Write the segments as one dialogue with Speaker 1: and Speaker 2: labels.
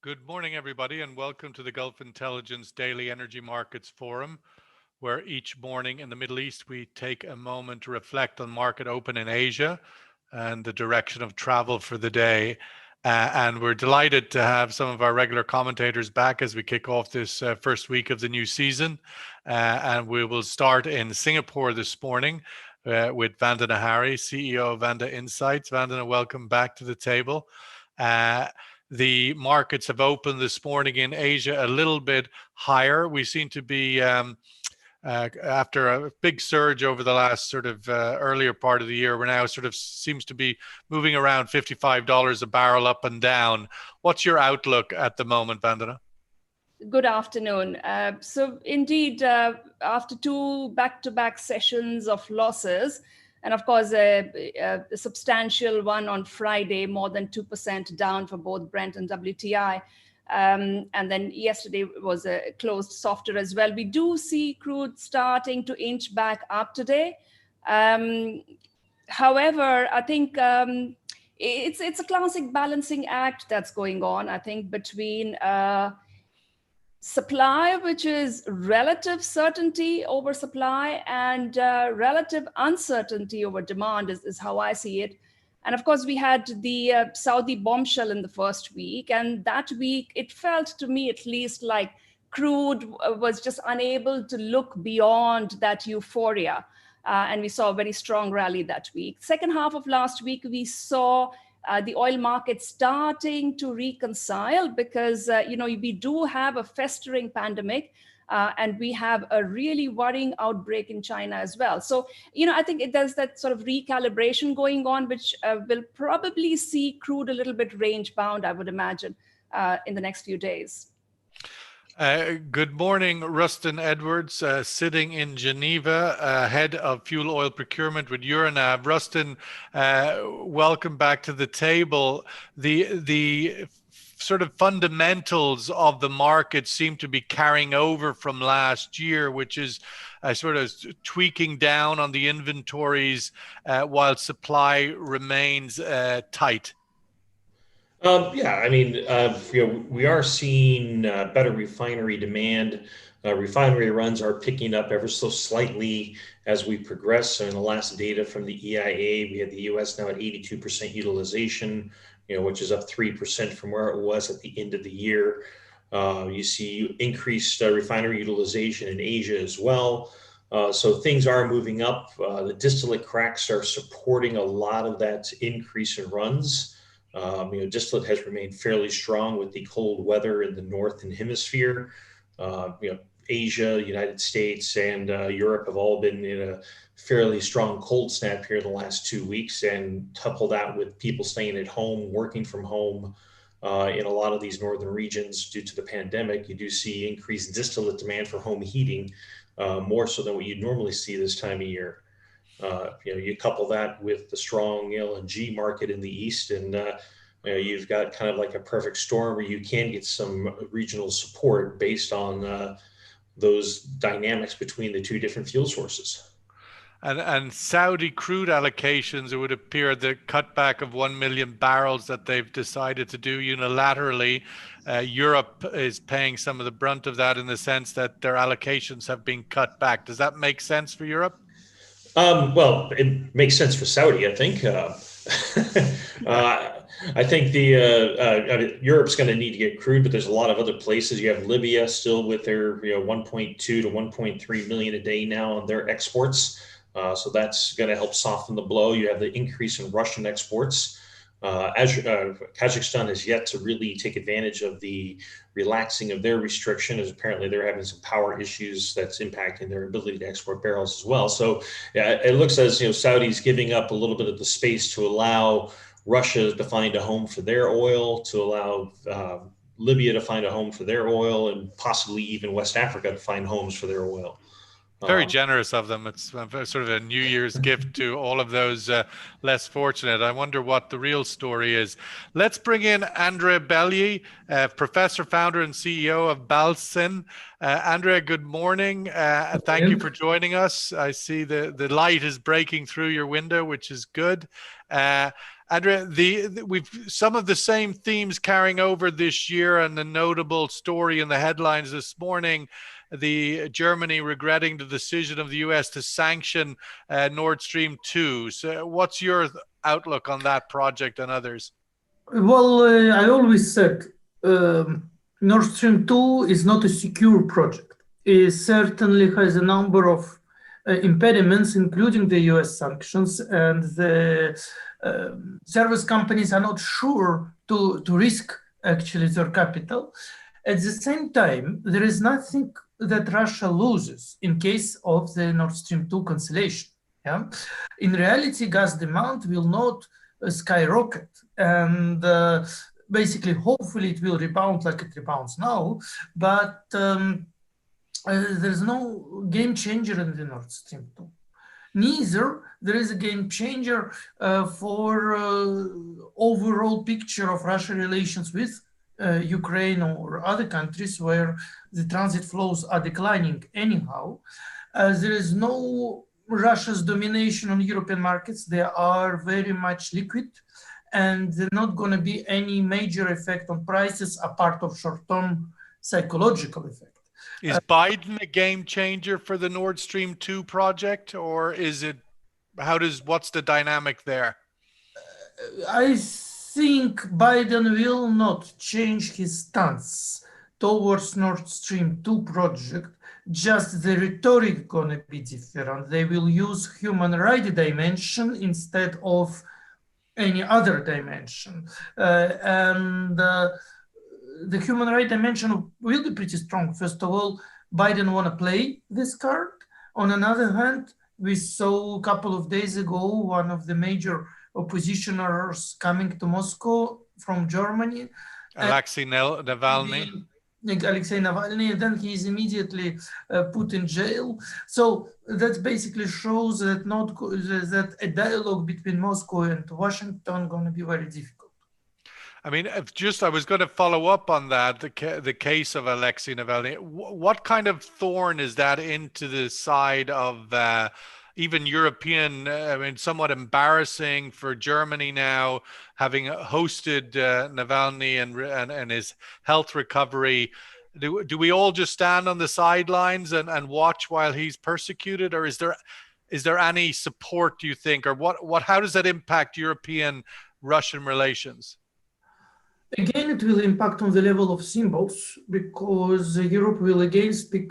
Speaker 1: Good morning, everybody, and welcome to the Gulf Intelligence Daily Energy Markets Forum, where each morning in the Middle East we take a moment to reflect on market open in Asia and the direction of travel for the day. And we're delighted to have some of our regular commentators back as we kick off this first week of the new season. And we will start in Singapore this morning with Vandana Hari, CEO of Vanda Insights. Vandana, welcome back to the table. The markets have opened this morning in Asia a little bit higher. We seem to be, after a big surge over the last sort of earlier part of the year, we're now sort of seems to be moving around $55 a barrel up and down. What's your outlook at the moment, Vandana?
Speaker 2: Good afternoon. So indeed, after two back-to-back sessions of losses, and of course, a substantial one on Friday, more than 2% down for both Brent and WTI. And then yesterday was closed softer as well. We do see crude starting to inch back up today. However, I think it's a classic balancing act that's going on, I think, between supply, which is relative certainty over supply, and relative uncertainty over demand is how I see it. And of course, we had the Saudi bombshell in the first week. And that week, it felt to me at least like crude was just unable to look beyond that euphoria. And we saw a very strong rally that week. Second half of last week, we saw the oil market starting to reconcile because, we do have a festering pandemic and we have a really worrying outbreak in China as well. So, I think there's that sort of recalibration going on, which will probably see crude a little bit range bound, I would imagine, in the next few days.
Speaker 1: Good morning, Rustin Edwards, sitting in Geneva, head of fuel oil procurement with Euronav. Rustin, welcome back to the table. The sort of fundamentals of the market seem to be carrying over from last year, which is sort of tweaking down on the inventories while supply remains tight.
Speaker 3: We are seeing better refinery demand. Refinery runs are picking up ever so slightly as we progress. So in the last data from the EIA, we had the U.S. now at 82% utilization, which is up 3% from where it was at the end of the year. You see increased refinery utilization in Asia as well. So things are moving up. The distillate cracks are supporting a lot of that increase in runs. Distillate has remained fairly strong with the cold weather in the northern hemisphere. Asia, United States, and Europe have all been in a fairly strong cold snap here in the last 2 weeks, and couple that with people staying at home, working from home in a lot of these northern regions due to the pandemic. You do see increased distillate demand for home heating, more so than what you'd normally see this time of year. You couple that with the strong LNG market in the east, and you've got kind of like a perfect storm where you can get some regional support based on those dynamics between the two different fuel sources.
Speaker 1: And Saudi crude allocations, it would appear the cutback of 1 million barrels that they've decided to do unilaterally. Europe is paying some of the brunt of that in the sense that their allocations have been cut back. Does that make sense for Europe?
Speaker 3: Well, it makes sense for Saudi, I think. I think Europe's going to need to get crude, but there's a lot of other places. You have Libya still with their 1.2 to 1.3 million a day now on their exports. So that's going to help soften the blow. You have the increase in Russian exports. Kazakhstan has yet to really take advantage of the relaxing of their restriction, as apparently they're having some power issues that's impacting their ability to export barrels as well. So it looks as Saudi's giving up a little bit of the space to allow Russia to find a home for their oil, to allow Libya to find a home for their oil, and possibly even West Africa to find homes for their oil.
Speaker 1: Very generous of them. It's sort of a New Year's gift to all of those less fortunate. I wonder what the real story is. Let's bring in Andrei Belyi, professor, founder, and CEO of Balesene. Andrei, good morning. Thank you for joining us. I see the light is breaking through your window, which is good. Andrei, we've some of the same themes carrying over this year, and the notable story in the headlines this morning, the Germany regretting the decision of the US to sanction Nord Stream 2. So what's your outlook on that project and others?
Speaker 4: Well, I always said Nord Stream 2 is not a secure project. It certainly has a number of impediments, including the US sanctions, and the service companies are not sure to risk actually their capital. At the same time, there is nothing that Russia loses in case of the Nord Stream 2 cancellation. Yeah? In reality, gas demand will not skyrocket, and basically, hopefully, it will rebound like it rebounds now, but there's no game changer in the Nord Stream 2. Neither there is a game changer for overall picture of Russian relations with Ukraine or other countries where the transit flows are declining anyhow. There is no Russia's domination on European markets. They are very much liquid, and there's not going to be any major effect on prices apart of short-term psychological effect.
Speaker 1: Is Biden a game changer for the Nord Stream 2 project, or is it, what's the dynamic there?
Speaker 4: I think Biden will not change his stance towards Nord Stream 2 project, just the rhetoric gonna be different. They will use human rights dimension instead of any other dimension. The human rights dimension will be pretty strong. First of all, Biden want to play this card. On another hand, we saw a couple of days ago one of the major oppositioners coming to Moscow from Germany.
Speaker 1: Alexei Navalny.
Speaker 4: Alexei Navalny, and then he is immediately put in jail. So that basically shows that that a dialogue between Moscow and Washington going to be very difficult.
Speaker 1: I mean, I was going to follow up on that, the case of Alexei Navalny. What kind of thorn is that into the side of even European, somewhat embarrassing for Germany now, having hosted Navalny and his health recovery? Do we all just stand on the sidelines and watch while he's persecuted, or is there any support, do you think, or how does that impact European-Russian relations?
Speaker 4: Again, it will impact on the level of symbols, because Europe will again speak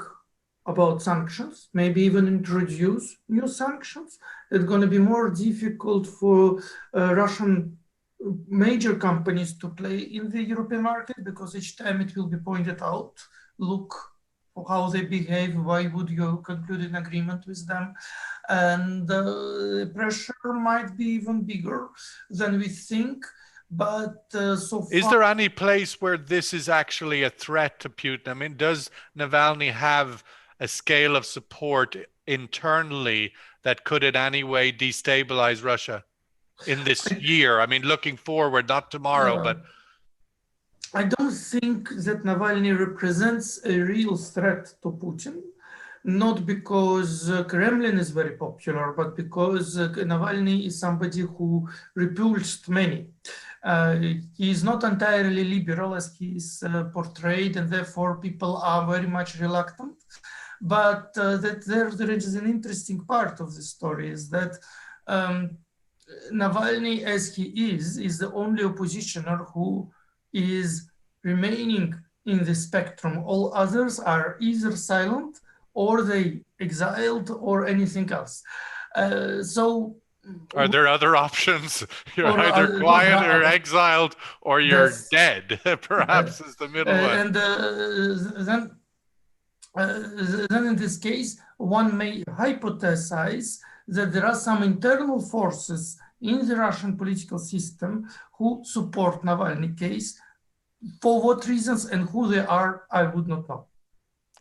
Speaker 4: about sanctions, maybe even introduce new sanctions. It's going to be more difficult for Russian major companies to play in the European market, because each time it will be pointed out, look how they behave, why would you conclude an agreement with them? And the pressure might be even bigger than we think. But so far,
Speaker 1: is there any place where this is actually a threat to Putin? I mean, does Navalny have a scale of support internally that could in any way destabilize Russia in this year? I mean, looking forward, not tomorrow, but...
Speaker 4: I don't think that Navalny represents a real threat to Putin, not because Kremlin is very popular, but because Navalny is somebody who repulsed many. He is not entirely liberal as he is portrayed, and therefore people are very much reluctant. But there is an interesting part of the story, is that Navalny, as he is the only oppositioner who is remaining in the spectrum. All others are either silent, or they exiled, or anything else. So
Speaker 1: are there other options? You're either quiet or exiled, or you're dead, perhaps, is the middle one.
Speaker 4: And then in this case, one may hypothesize that there are some internal forces in the Russian political system who support Navalny case. For what reasons and who they are, I would not know.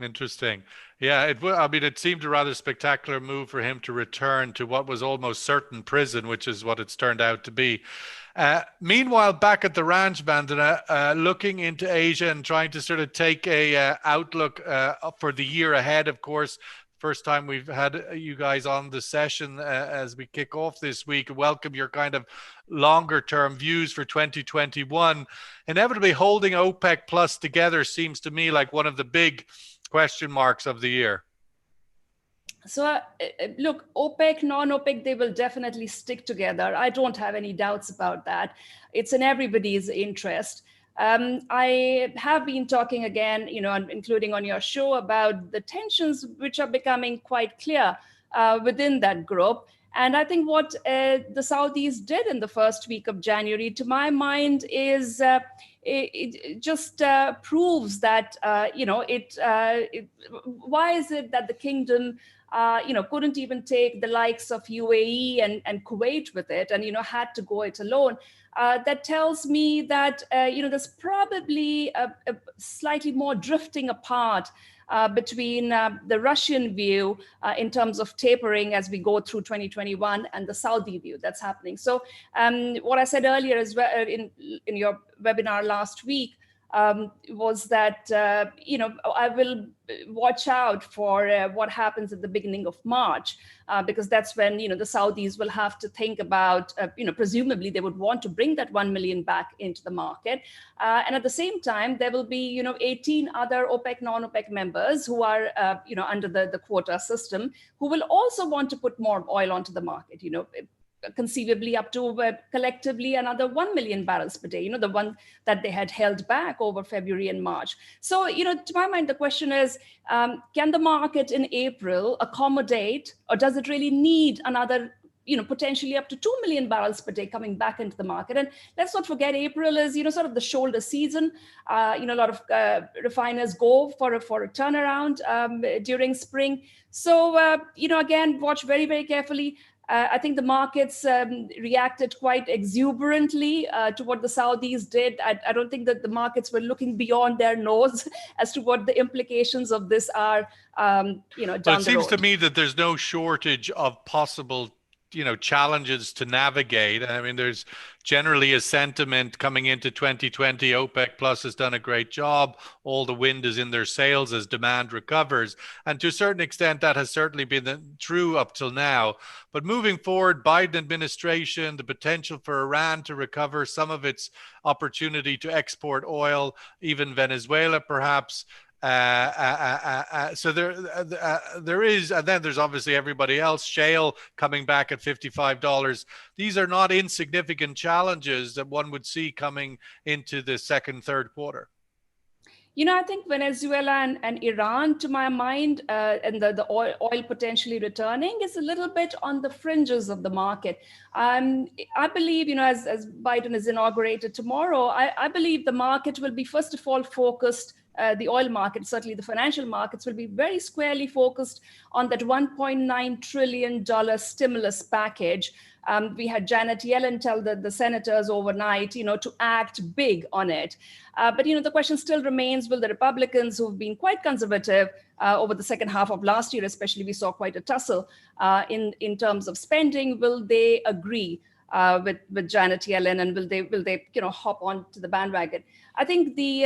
Speaker 1: Interesting. Yeah, it seemed a rather spectacular move for him to return to what was almost certain prison, which is what it's turned out to be. Meanwhile, back at the ranch, Vandana, looking into Asia and trying to sort of take a outlook for the year ahead, of course, first time we've had you guys on the session as we kick off this week. Welcome your kind of longer term views for 2021. Inevitably holding OPEC plus together seems to me like one of the big question marks of the year.
Speaker 2: So look, OPEC, non-OPEC, they will definitely stick together. I don't have any doubts about that. It's in everybody's interest. I have been talking again, including on your show, about the tensions which are becoming quite clear within that group. And I think what the Saudis did in the first week of January, to my mind, is it just proves that, why is it that the kingdom couldn't even take the likes of UAE and Kuwait with it, and had to go it alone. That tells me that there's probably a slightly more drifting apart between the Russian view in terms of tapering as we go through 2021 and the Saudi view that's happening. So what I said earlier as well in your webinar last week was that I will watch out for what happens at the beginning of March, because that's when the Saudis will have to think about presumably they would want to bring that 1 million back into the market, and at the same time there will be 18 other OPEC non-OPEC members who are under the quota system, who will also want to put more oil onto the market, conceivably up to collectively another 1 million barrels per day, the one that they had held back over February and March. So, to my mind, the question is, can the market in April accommodate, or does it really need another, potentially up to 2 million barrels per day coming back into the market? And let's not forget, April is, sort of the shoulder season. A lot of refiners go for a turnaround during spring. So, again, watch very, very carefully. I think the markets reacted quite exuberantly to what the Saudis did. I don't think that the markets were looking beyond their nose as to what the implications of this are, down the road.
Speaker 1: But it seems to me that there's no shortage of possible challenges to navigate. I mean, there's generally a sentiment coming into 2020. OPEC Plus has done a great job. All the wind is in their sails as demand recovers. And to a certain extent, that has certainly been true up till now. But moving forward, Biden administration, the potential for Iran to recover some of its opportunity to export oil, even Venezuela perhaps. So there is, and then there's obviously everybody else, shale coming back at $55. These are not insignificant challenges that one would see coming into the second, third quarter.
Speaker 2: I think Venezuela and Iran, to my mind, and the oil potentially returning is a little bit on the fringes of the market. I believe, as Biden is inaugurated tomorrow, I believe the market will be, first of all, focused. The oil market, certainly the financial markets, will be very squarely focused on that $1.9 trillion stimulus package. We had Janet Yellen tell the senators overnight, to act big on it. But, the question still remains, will the Republicans, who've been quite conservative over the second half of last year, especially, we saw quite a tussle in terms of spending, will they agree with Janet Yellen, and will they hop on to the bandwagon? I think the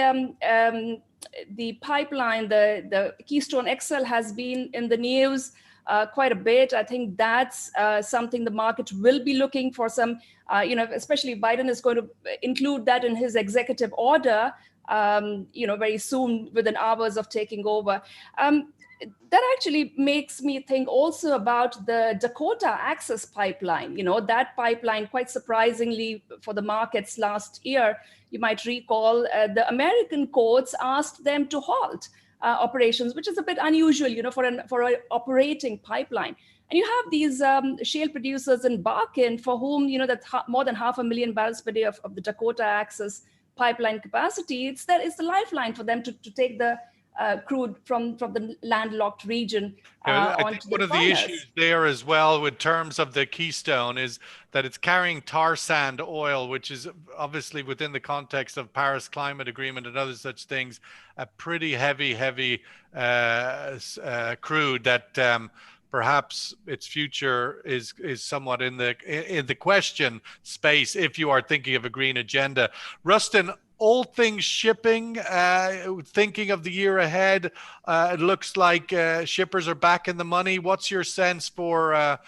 Speaker 2: pipeline, the Keystone XL, has been in the news quite a bit. I think that's something the market will be looking for some, especially Biden is going to include that in his executive order, very soon, within hours of taking over. That actually makes me think also about the Dakota Access Pipeline. That pipeline, quite surprisingly for the markets last year, you might recall, the American courts asked them to halt operations, which is a bit unusual, for an operating pipeline. And you have these shale producers in Bakken for whom, that more than 500,000 barrels per day of the Dakota Access Pipeline capacity, it's the lifeline for them to take the crude from the landlocked region.
Speaker 1: I think one of the issues there as well with terms of the Keystone is that it's carrying tar sand oil, which is obviously within the context of Paris Climate Agreement and other such things, a pretty heavy crude that perhaps its future is somewhat in the question space if you are thinking of a green agenda. Rustin, all things shipping, thinking of the year ahead, it looks like shippers are back in the money. What's your sense for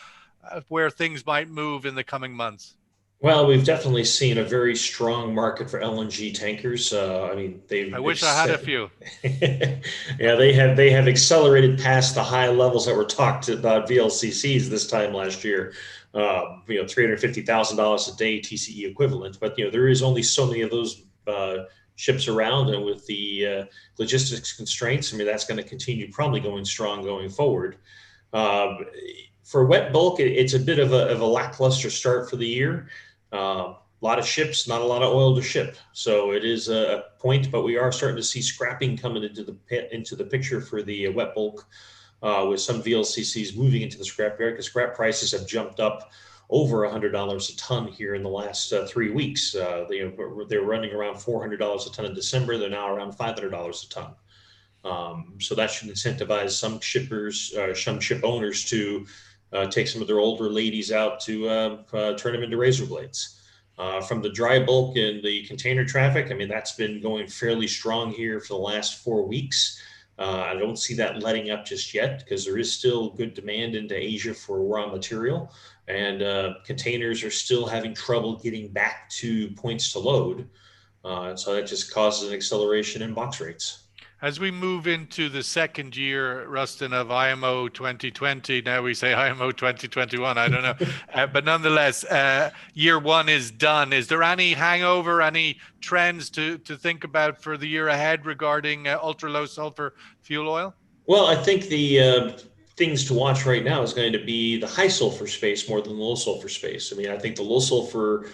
Speaker 1: where things might move in the coming months?
Speaker 3: Well, we've definitely seen a very strong market for LNG tankers. I mean,
Speaker 1: I wish I had a few.
Speaker 3: Yeah, they have accelerated past the high levels that were talked about VLCCs this time last year. $350,000 a day TCE equivalent. But there is only so many of those ships around, and with the logistics constraints, I mean, that's going to continue probably going strong going forward. For wet bulk, it's a bit of a lackluster start for the year. A lot of ships, not a lot of oil to ship. So it is a point, but we are starting to see scrapping coming into the picture for the wet bulk, with some VLCCs moving into the scrap yard, because scrap prices have jumped up over $100 a ton here in the last 3 weeks. They're running around $400 a ton in December. They're now around $500 a ton. So that should incentivize some shippers, some ship owners to take some of their older ladies out to turn them into razor blades. From the dry bulk and the container traffic, I mean, that's been going fairly strong here for the last 4 weeks. I don't see that letting up just yet, because there is still good demand into Asia for raw material, and containers are still having trouble getting back to points to load. So that just causes an acceleration in box rates.
Speaker 1: As we move into the second year, Rustin, of IMO 2020, now we say IMO 2021, I don't know. But nonetheless, year one is done. Is there any hangover, any trends to think about for the year ahead regarding ultra low sulfur fuel oil?
Speaker 3: Well, I think the things to watch right now is going to be the high sulfur space more than the low sulfur space. I mean, I think the low sulfur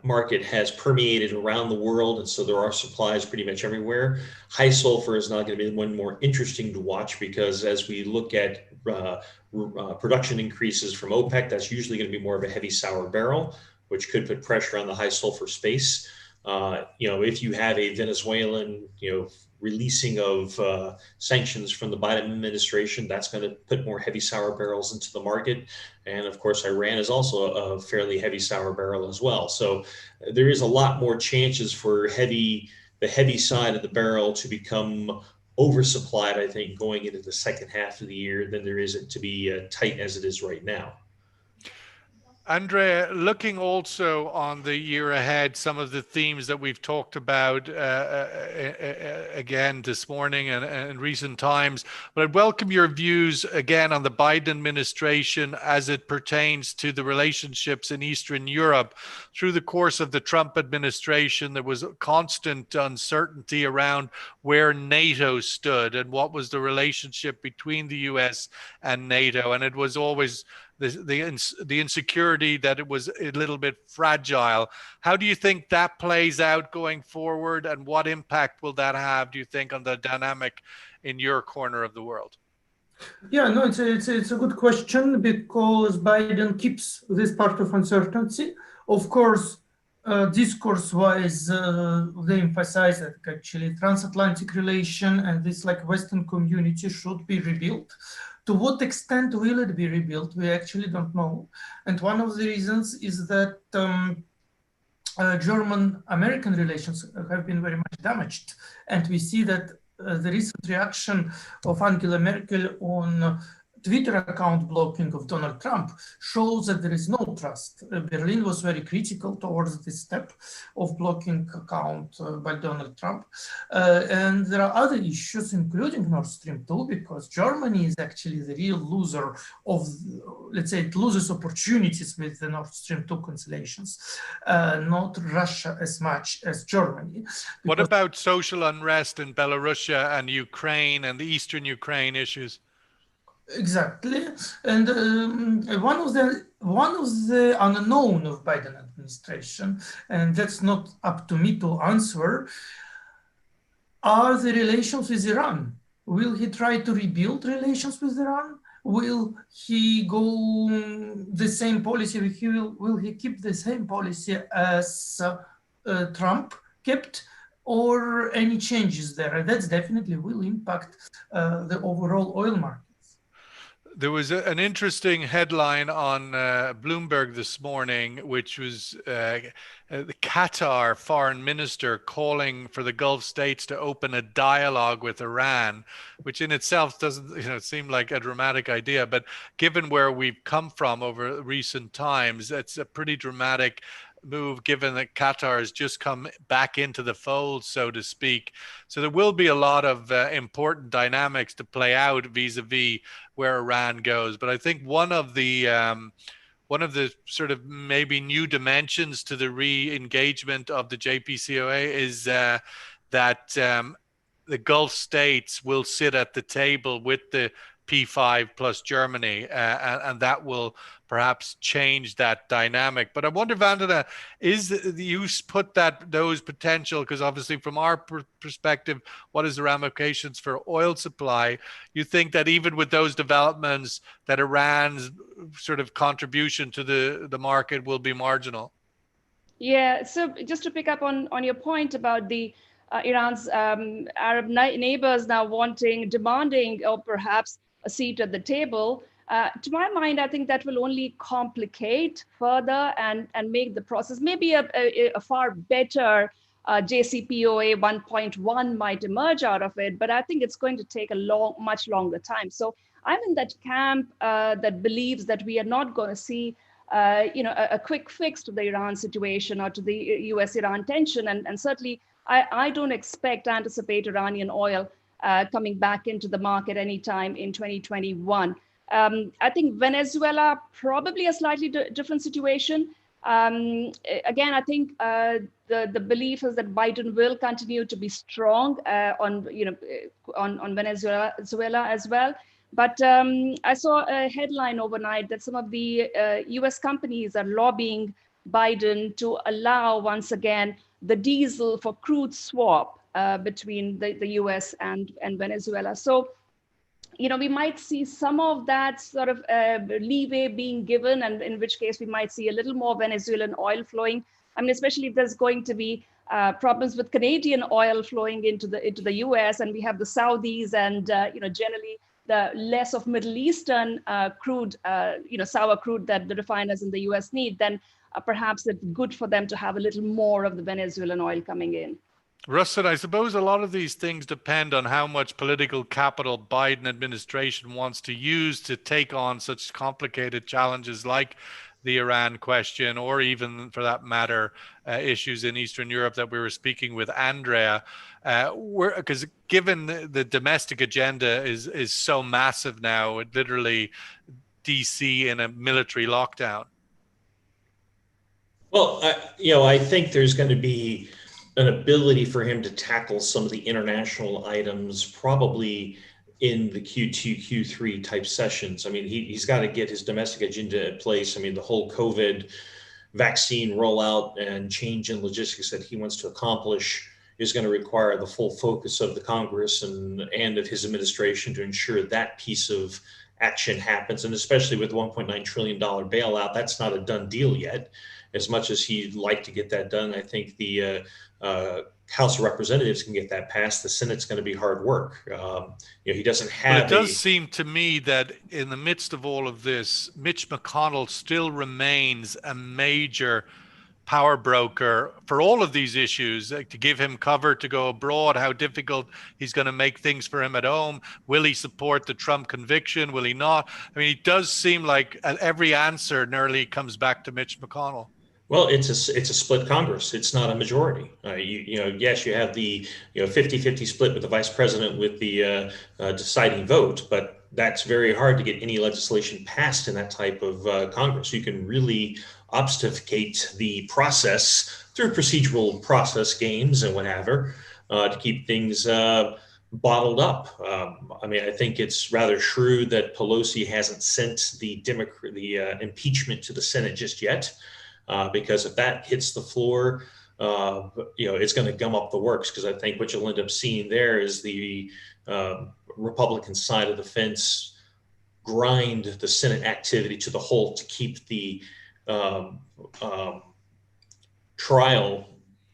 Speaker 3: market has permeated around the world, and so there are supplies pretty much everywhere. High sulfur is not going to be the one more interesting to watch, because as we look at production increases from OPEC, that's usually going to be more of a heavy sour barrel, which could put pressure on the high sulfur space. If you have a Venezuelan, releasing of sanctions from the Biden administration, that's going to put more heavy sour barrels into the market. And of course, Iran is also a fairly heavy sour barrel as well. So there is a lot more chances for the heavy side of the barrel to become oversupplied, I think, going into the second half of the year than there is it to be tight as it is right now.
Speaker 1: Andrei, looking also on the year ahead, some of the themes that we've talked about again this morning and in recent times, but I'd welcome your views again on the Biden administration as it pertains to the relationships in Eastern Europe. Through the course of the Trump administration, there was constant uncertainty around where NATO stood and what was the relationship between the US and NATO, and it was always the insecurity that it was a little bit fragile. How do you think that plays out going forward, and what impact will that have, do you think, on the dynamic in your corner of the world?
Speaker 4: Yeah, no, it's a good question, because Biden keeps this part of uncertainty. Of course, discourse-wise, they emphasize that actually transatlantic relation and this Western community should be rebuilt. To what extent will it be rebuilt? We actually don't know. And one of the reasons is that German-American relations have been very much damaged. And we see that the recent reaction of Angela Merkel on Twitter account blocking of Donald Trump shows that there is no trust. Berlin was very critical towards this step of blocking account by Donald Trump. And there are other issues, including Nord Stream 2, because Germany is actually the real loser of, let's say, it loses opportunities with the Nord Stream 2 cancellations, not Russia as much as Germany.
Speaker 1: What about social unrest in Belarus and Ukraine and the Eastern Ukraine issues?
Speaker 4: Exactly, and one of the unknown of Biden administration, and that's not up to me to answer, are the relations with Iran. Will he try to rebuild relations with Iran? Will he go the same policy? Will he keep the same policy as Trump kept, or any changes there? And that definitely will impact the overall oil market.
Speaker 1: There was an interesting headline on Bloomberg this morning, which was the Qatar foreign minister calling for the Gulf states to open a dialogue with Iran, which in itself doesn't seem like a dramatic idea. But given where we've come from over recent times, it's a pretty dramatic move, given that Qatar has just come back into the fold, so to speak. So there will be a lot of important dynamics to play out vis-a-vis where Iran goes. But I think one of the sort of maybe new dimensions to the re-engagement of the JPCOA is that the Gulf states will sit at the table with the P5 plus Germany, and that will perhaps change that dynamic. But I wonder, Vandana, you put those potential, because obviously from our perspective, what is the ramifications for oil supply? You think that even with those developments, that Iran's sort of contribution to the market will be marginal?
Speaker 2: Yeah, so just to pick up on your point about the Iran's Arab neighbors now demanding, or perhaps a seat at the table, to my mind, I think that will only complicate further and make the process maybe a far better JCPOA 1.1 might emerge out of it, but I think it's going to take much longer time. So I'm in that camp that believes that we are not going to see a quick fix to the Iran situation or to the US-Iran tension, and certainly I don't anticipate Iranian oil coming back into the market anytime in 2021. I think Venezuela, probably a slightly different situation. Again, I think the belief is that Biden will continue to be strong on Venezuela as well. But I saw a headline overnight that some of the US companies are lobbying Biden to allow, once again, the diesel for crude swap between the US and Venezuela. So, we might see some of that sort of leeway being given, and in which case we might see a little more Venezuelan oil flowing. I mean, especially if there's going to be problems with Canadian oil flowing into the US, and we have the Saudis and, generally the less of Middle Eastern crude, sour crude that the refiners in the US need, then perhaps it's good for them to have a little more of the Venezuelan oil coming in.
Speaker 1: Rustin, I suppose a lot of these things depend on how much political capital Biden administration wants to use to take on such complicated challenges like the Iran question, or even for that matter, issues in Eastern Europe that we were speaking with Andrei. Because given the domestic agenda is so massive now, it literally DC in a military lockdown.
Speaker 3: Well, I think there's going to be an ability for him to tackle some of the international items probably in the Q2, Q3 type sessions. I mean, he's got to get his domestic agenda in place. I mean, the whole COVID vaccine rollout and change in logistics that he wants to accomplish is going to require the full focus of the Congress and of his administration to ensure that piece of action happens. And especially with $1.9 trillion bailout, that's not a done deal yet. As much as he'd like to get that done, I think the House of Representatives can get that passed. The Senate's going to be hard work. He doesn't have.
Speaker 1: But it does seem to me that in the midst of all of this, Mitch McConnell still remains a major power broker for all of these issues, to give him cover to go abroad, how difficult he's going to make things for him at home. Will he support the Trump conviction? Will he not? I mean, it does seem like every answer nearly comes back to Mitch McConnell.
Speaker 3: Well, it's a split Congress. It's not a majority. Yes, you have the 50-50 split with the vice president with the deciding vote, but that's very hard to get any legislation passed in that type of Congress. You can really obfuscate the process through procedural process games and whatever to keep things bottled up. I think it's rather shrewd that Pelosi hasn't sent the impeachment to the Senate just yet. Because if that hits the floor, it's going to gum up the works. Because I think what you'll end up seeing there is the Republican side of the fence grind the Senate activity to the halt to keep the trial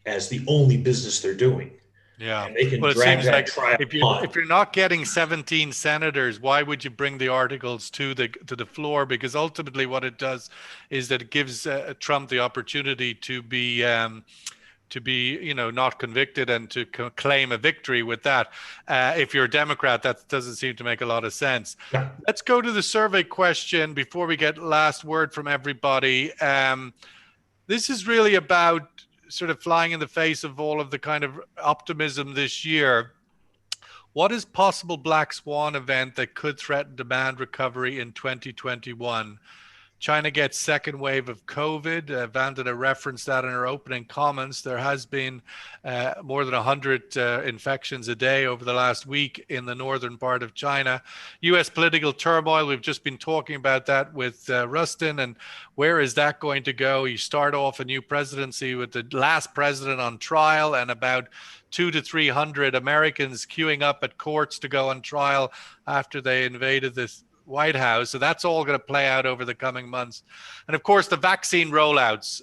Speaker 3: as the only business they're doing.
Speaker 1: Yeah.
Speaker 3: And they can
Speaker 1: Well, it
Speaker 3: drag
Speaker 1: seems
Speaker 3: that
Speaker 1: like
Speaker 3: trial
Speaker 1: if
Speaker 3: on.
Speaker 1: you're not getting 17 senators, why would you bring the articles to the floor? Because ultimately, what it does is that it gives Trump the opportunity to be not convicted and to claim a victory with that. If you're a Democrat, that doesn't seem to make a lot of sense.
Speaker 3: No.
Speaker 1: Let's go to the survey question before we get last word from everybody. This is really about sort of flying in the face of all of the kind of optimism this year. What is possible black swan event that could threaten demand recovery in 2021? China gets second wave of COVID. Vanda referenced that in her opening comments. There has been more than 100 infections a day over the last week in the northern part of China. U.S. political turmoil, we've just been talking about that with Rustin, and where is that going to go? You start off a new presidency with the last president on trial and about 200 to 300 Americans queuing up at courts to go on trial after they invaded this White House. So that's all going to play out over the coming months. And of course, the vaccine rollouts,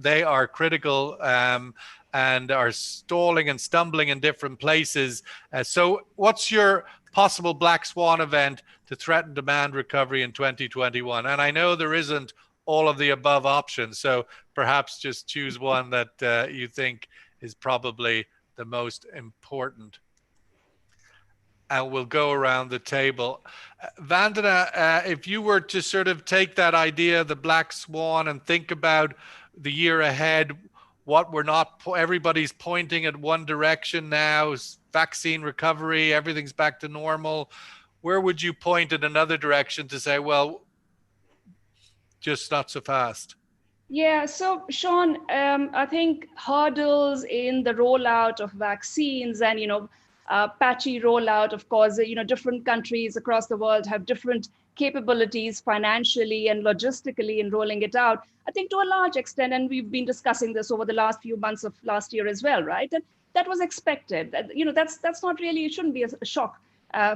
Speaker 1: they are critical and are stalling and stumbling in different places. So what's your possible black swan event to threaten demand recovery in 2021? And I know there isn't all of the above options. So perhaps just choose one that you think is probably the most important. And we'll go around the table. Vandana, if you were to sort of take that idea, the black swan, and think about the year ahead, what we're not, everybody's pointing at one direction now, vaccine recovery, everything's back to normal. Where would you point in another direction to say, well, just not so fast?
Speaker 2: Yeah, so Sean, I think hurdles in the rollout of vaccines and, patchy rollout, of course, different countries across the world have different capabilities financially and logistically in rolling it out. I think to a large extent, and we've been discussing this over the last few months of last year as well, right? And that was expected. That's not really, it shouldn't be a shock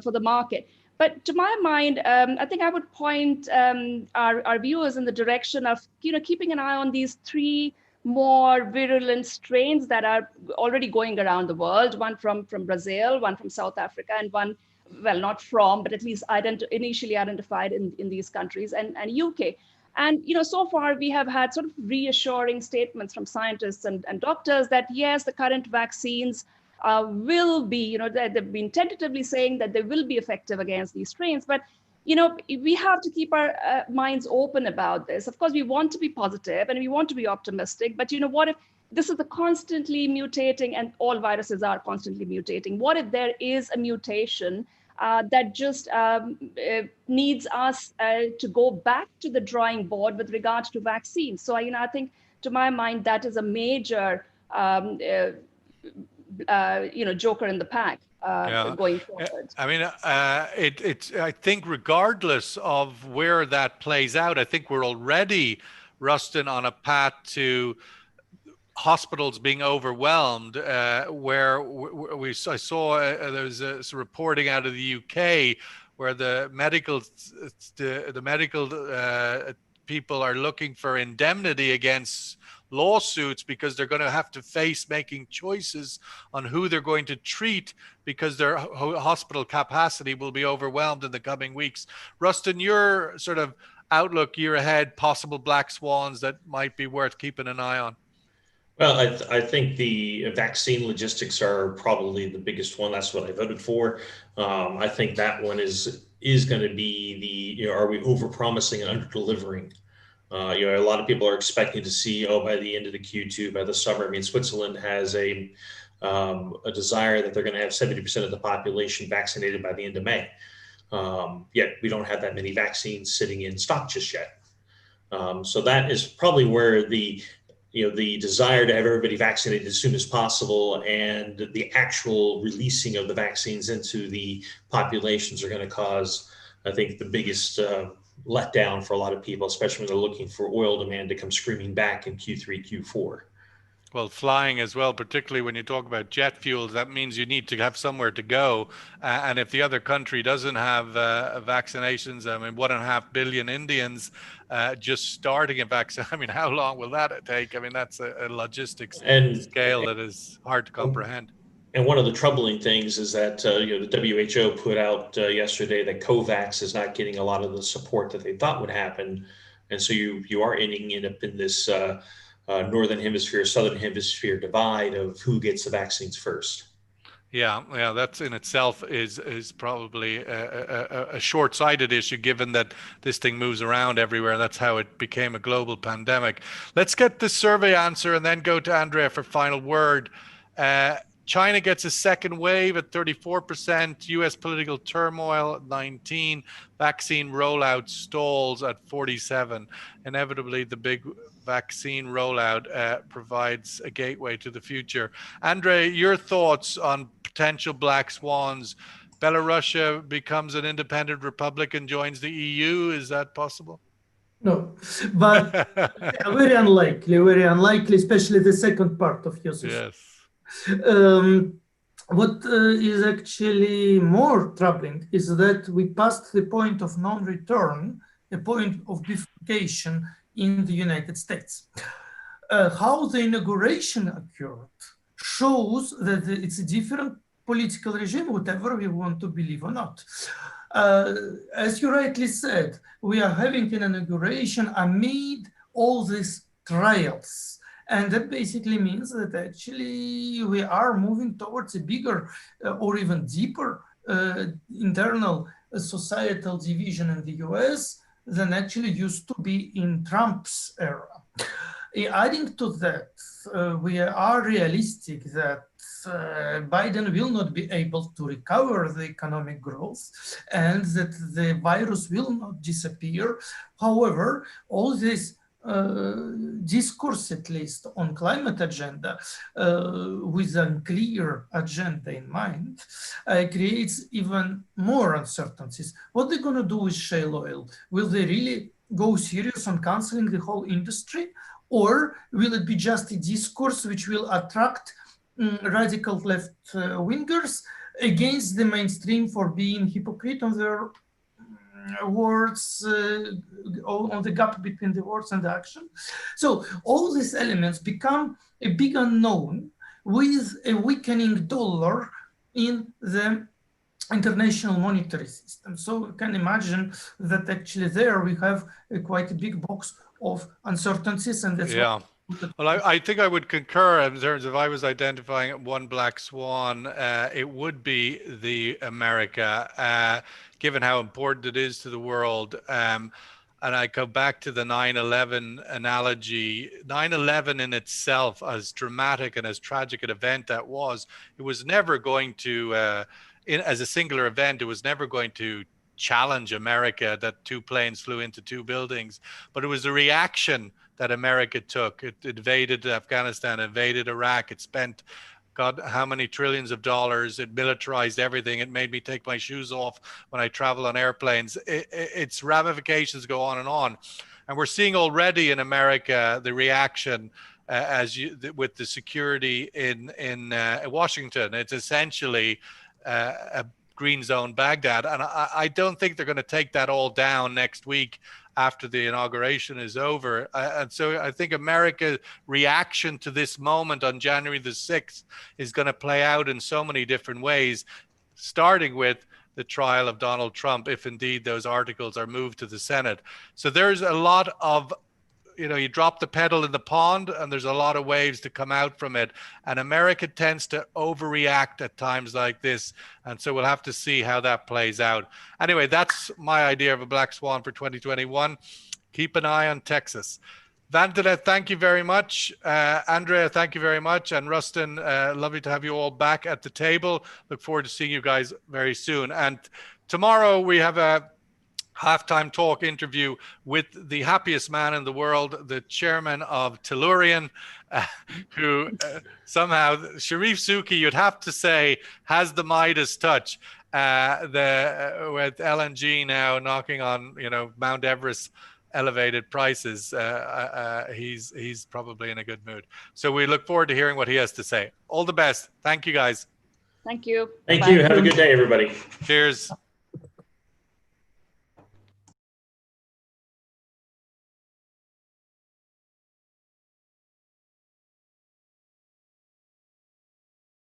Speaker 2: for the market. But to my mind, I think I would point our viewers in the direction of, keeping an eye on these three more virulent strains that are already going around the world, one from Brazil, one from South Africa, and one, well, not from, but at least initially identified in these countries, and UK. And, so far we have had sort of reassuring statements from scientists and doctors that, yes, the current vaccines will be, they've been tentatively saying that they will be effective against these strains, but we have to keep our minds open about this. Of course, we want to be positive and we want to be optimistic, but what if this is the constantly mutating, and all viruses are constantly mutating? What if there is a mutation that just needs us to go back to the drawing board with regards to vaccines? So, I think, to my mind, that is a major joker in the pack going forward.
Speaker 1: I mean, I think regardless of where that plays out, I think we're already, Rustin, on a path to hospitals being overwhelmed, where I saw there was some reporting out of the UK where the medical people are looking for indemnity against lawsuits because they're going to have to face making choices on who they're going to treat because their hospital capacity will be overwhelmed in the coming weeks. Rustin, your sort of outlook year ahead, possible black swans that might be worth keeping an eye on?
Speaker 3: Well, I think the vaccine logistics are probably the biggest one. That's what I voted for. I think that one is going to be the, are we over-promising and under-delivering? A lot of people are expecting to see, by the end of the Q2, by the summer. I mean, Switzerland has a desire that they're going to have 70% of the population vaccinated by the end of May. Yet we don't have that many vaccines sitting in stock just yet. So that is probably where the desire to have everybody vaccinated as soon as possible and the actual releasing of the vaccines into the populations are going to cause, I think, the biggest letdown for a lot of people, especially when they're looking for oil demand to come screaming back in Q3, Q4.
Speaker 1: Well, flying as well, particularly when you talk about jet fuels, that means you need to have somewhere to go. And if the other country doesn't have vaccinations, I mean, 1.5 billion Indians just starting a vaccine. I mean, how long will that take? I mean, that's a logistics scale that is hard to comprehend.
Speaker 3: And one of the troubling things is that the WHO put out yesterday that COVAX is not getting a lot of the support that they thought would happen, and so you are ending up in this northern hemisphere, southern hemisphere divide of who gets the vaccines first.
Speaker 1: Yeah, that's in itself is probably a short-sighted issue, given that this thing moves around everywhere. That's how it became a global pandemic. Let's get the survey answer and then go to Andrei for final word. China gets a second wave at 34%, US political turmoil at 19%, vaccine rollout stalls at 47%. Inevitably, the big vaccine rollout provides a gateway to the future. Andrei, your thoughts on potential black swans? Belarus becomes an independent republic and joins the EU. Is that possible?
Speaker 4: No, but very unlikely, especially the second part of your question.
Speaker 1: Yes.
Speaker 4: What is actually more troubling is that we passed the point of non-return, a point of bifurcation in the United States. How the inauguration occurred shows that it's a different political regime, whatever we want to believe or not. As you rightly said, we are having an inauguration amid all these trials. And that basically means that actually we are moving towards a bigger or even deeper internal societal division in the US than actually used to be in Trump's era. Adding to that, we are realistic that Biden will not be able to recover the economic growth and that the virus will not disappear. However, all this discourse, at least on climate agenda, with a clear agenda in mind, creates even more uncertainties. What they're going to do with shale oil? Will they really go serious on canceling the whole industry? Or will it be just a discourse which will attract radical left wingers against the mainstream for being hypocrite on their words, on the gap between the words and the action? So all these elements become a big unknown with a weakening dollar in the international monetary system. So you can imagine that actually there we have quite a big box of uncertainties, and that's
Speaker 1: Well, I think I would concur in terms of if I was identifying one black swan, it would be the America, given how important it is to the world. And I go back to the 9/11 analogy. 9/11 in itself, as dramatic and as tragic an event that was, it was never going to, as a singular event, it was never going to challenge America that two planes flew into two buildings, but it was the reaction that America took. It invaded Afghanistan, invaded Iraq. It spent God how many trillions of dollars. It militarized everything. It made me take my shoes off when I travel on airplanes. Its ramifications go on. And we're seeing already in America the reaction with the security in Washington. It's essentially a green zone Baghdad. And I don't think they're going to take that all down next week after the inauguration is over. And so I think America's reaction to this moment on January the 6th is going to play out in so many different ways, starting with the trial of Donald Trump, if indeed those articles are moved to the Senate. So there's a lot of, you drop the pedal in the pond and there's a lot of waves to come out from it. And America tends to overreact at times like this. And so we'll have to see how that plays out. Anyway, that's my idea of a black swan for 2021. Keep an eye on Texas. Vandana, thank you very much. Andrei, thank you very much. And Rustin, lovely to have you all back at the table. Look forward to seeing you guys very soon. And tomorrow we have a halftime talk interview with the happiest man in the world, the chairman of Tellurian, who somehow, Sharif Suki, you'd have to say, has the Midas touch. With LNG now knocking on, Mount Everest elevated prices, he's probably in a good mood. So we look forward to hearing what he has to say. All the best. Thank you, guys.
Speaker 2: Thank you.
Speaker 3: Thank you. Have a good day, everybody.
Speaker 1: Cheers.